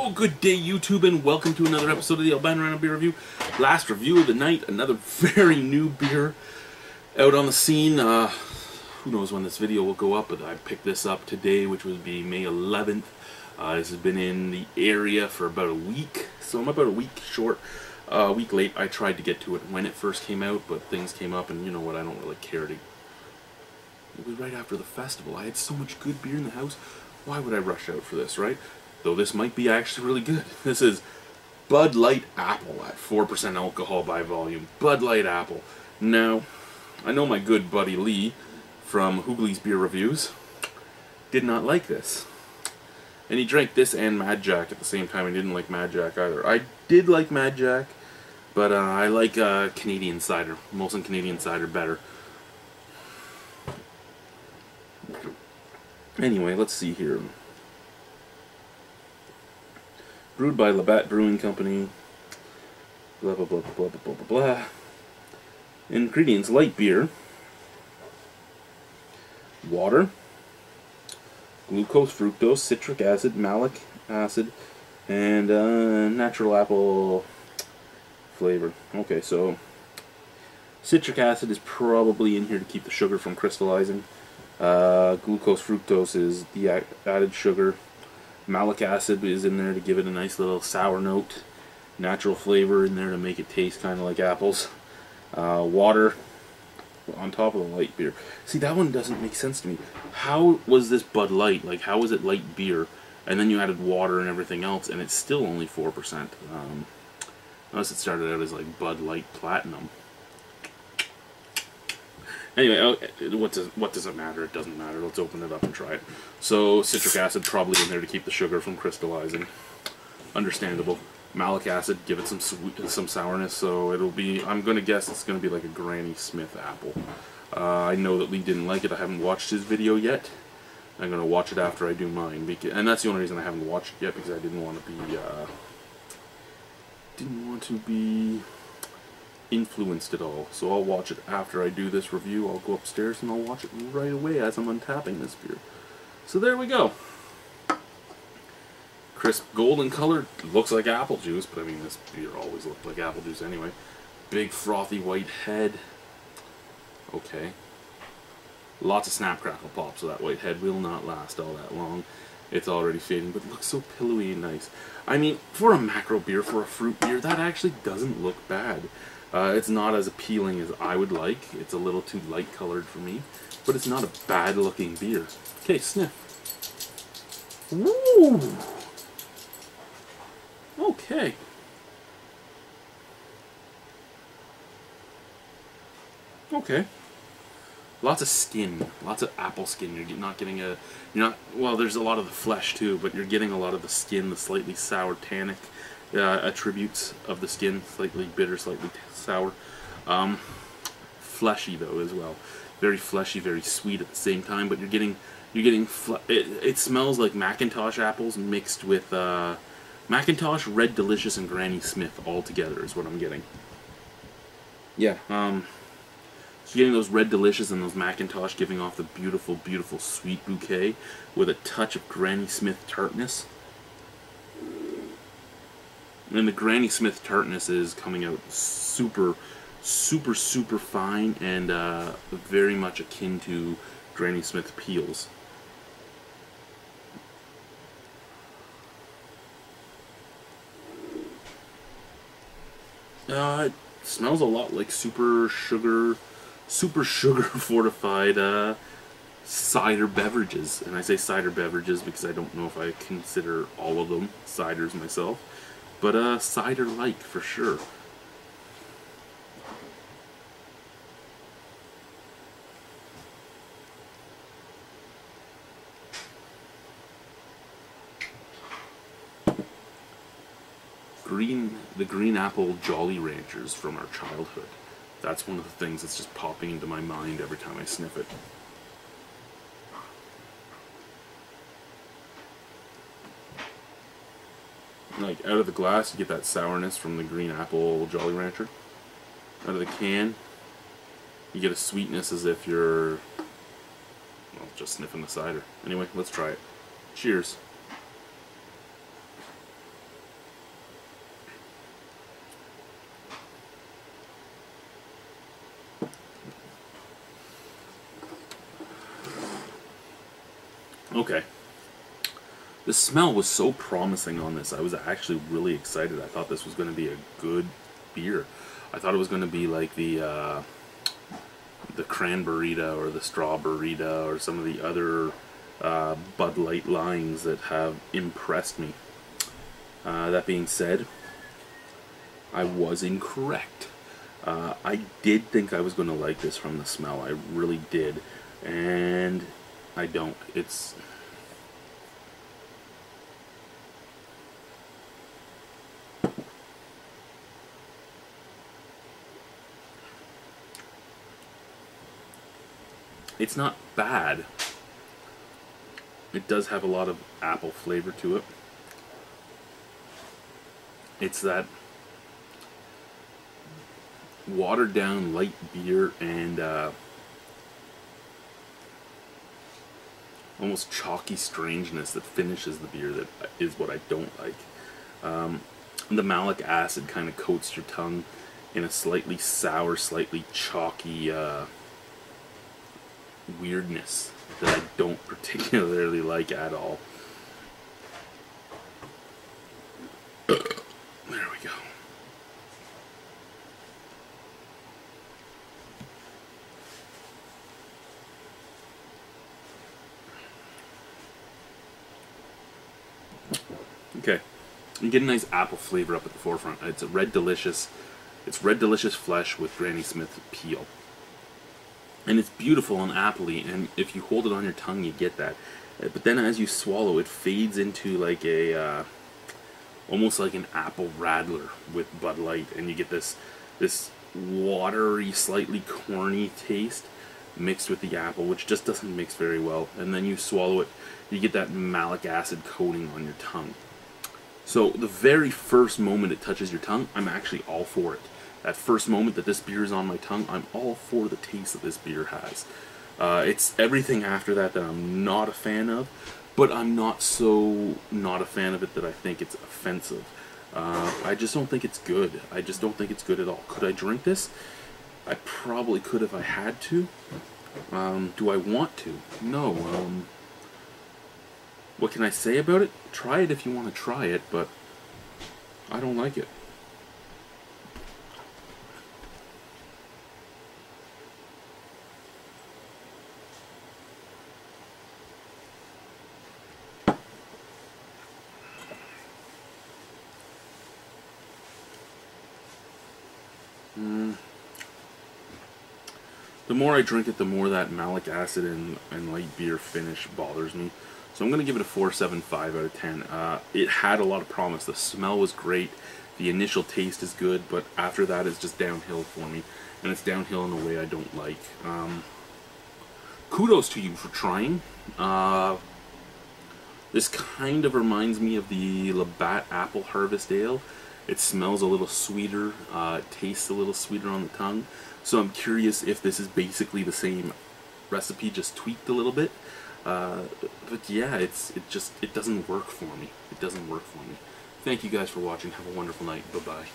Well, good day, YouTube, and welcome to another episode of the Albino Rhino beer review. Last review of the night, another very new beer out on the scene. Who knows when this video will go up, but I picked this up today, which would be May 11th. This has been in the area for about a week, so I'm about a week short. A week late. I tried to get to it when it first came out, but things came up, and you know what, I don't really care to... It was right after the festival. I had so much good beer in the house. Why would I rush out for this, right? Though this might be actually really good. This is Bud Light Apple at 4% alcohol by volume. Bud Light Apple. Now, I know my good buddy Lee from Hoogly's Beer Reviews did not like this. And he drank this and Mad Jack at the same time and didn't like Mad Jack either. I did like Mad Jack, but I like Canadian cider. Molson Canadian cider better. Anyway, let's see here. Brewed by Labatt Brewing Company. Blah, blah, blah, blah, blah, blah, blah, blah. Ingredients: light beer, water, glucose, fructose, citric acid, malic acid, and natural apple flavor. Okay, so citric acid is probably in here to keep the sugar from crystallizing. Glucose, fructose is the added sugar. Malic acid is in there to give it a nice little sour note. Natural flavor in there to make it taste kind of like apples. Water on top of the light beer. See, that one doesn't make sense to me. How was this Bud Light? Like, how was it light beer? And then you added water and everything else, and it's still only 4%. Unless it started out as like Bud Light Platinum. Anyway, what does it matter? It doesn't matter. Let's open it up and try it. So, citric acid probably in there to keep the sugar from crystallizing. Understandable. Malic acid, give it some sourness. So it'll be. I'm gonna guess it's gonna be like a Granny Smith apple. I know that Lee didn't like it. I haven't watched his video yet. I'm gonna watch it after I do mine, and that's the only reason I haven't watched it yet, because I didn't want to be influenced at all. So I'll watch it after I do this review. I'll go upstairs and I'll watch it right away as I'm untapping this beer. So there we go. Crisp golden color. Looks like apple juice, but I mean, this beer always looked like apple juice anyway. Big frothy white head. Okay. Lots of snap crackle pop, so that white head will not last all that long. It's already fading, but it looks so pillowy and nice. I mean, for a macro beer, for a fruit beer, that actually doesn't look bad. It's not as appealing as I would like. It's a little too light colored for me, but it's not a bad looking beer. Okay, sniff. Woo! Okay. Okay. Lots of skin, lots of apple skin. You're not getting well, there's a lot of the flesh too, but you're getting a lot of the skin, the slightly sour tannic attributes of the skin, slightly bitter, slightly sour. Fleshy though as well, very fleshy, very sweet at the same time. But you're getting it smells like Macintosh apples mixed with Macintosh, Red Delicious, and Granny Smith all together is what I'm getting. Yeah, so you're getting those Red Delicious and those Macintosh giving off the beautiful, beautiful sweet bouquet with a touch of Granny Smith tartness. And the Granny Smith tartness is coming out super, super, super fine and very much akin to Granny Smith peels. It smells a lot like super sugar fortified cider beverages. And I say cider beverages because I don't know if I consider all of them ciders myself. But cider-like for sure. The green apple Jolly Ranchers from our childhood. That's one of the things that's just popping into my mind every time I sniff it. Like, out of the glass, you get that sourness from the green apple Jolly Rancher. Out of the can, you get a sweetness as if you're, well, just sniffing the cider. Anyway, let's try it. Cheers. Okay. The smell was so promising on this. I was actually really excited. I thought this was going to be a good beer. I thought it was going to be like the cranberryta or the strawberryta or some of the other Bud Light lines that have impressed me. That being said, I was incorrect. I did think I was going to like this from the smell. I really did. And I don't. It's not bad. It does have a lot of apple flavor to it. It's that watered down light beer and almost chalky strangeness that finishes the beer that is what I don't like. The malic acid kind of coats your tongue in a slightly sour, slightly chalky weirdness that I don't particularly like at all. There we go. Okay, you get a nice apple flavor up at the forefront. It's a red delicious. It's red delicious flesh with Granny Smith peel. And it's beautiful and appley, and if you hold it on your tongue, you get that. But then as you swallow, it fades into like a, almost like an apple radler with Bud Light, and you get this watery, slightly corny taste mixed with the apple, which just doesn't mix very well. And then you swallow it, you get that malic acid coating on your tongue. So the very first moment it touches your tongue, I'm actually all for it. That first moment that this beer is on my tongue, I'm all for the taste that this beer has. It's everything after that that I'm not a fan of, but I'm not so not a fan of it that I think it's offensive. I just don't think it's good. I just don't think it's good at all. Could I drink this? I probably could if I had to. Do I want to? No. What can I say about it? Try it if you want to try it, but I don't like it. The more I drink it, the more that malic acid and light beer finish bothers me. So I'm going to give it a 4.75 out of 10. It had a lot of promise. The smell was great. The initial taste is good, but after that it's just downhill for me. And it's downhill in a way I don't like. Kudos to you for trying. This kind of reminds me of the Labatt Apple Harvest Ale. It smells a little sweeter, it tastes a little sweeter on the tongue. So I'm curious if this is basically the same recipe, just tweaked a little bit. But yeah, it doesn't work for me. It doesn't work for me. Thank you guys for watching. Have a wonderful night. Bye-bye.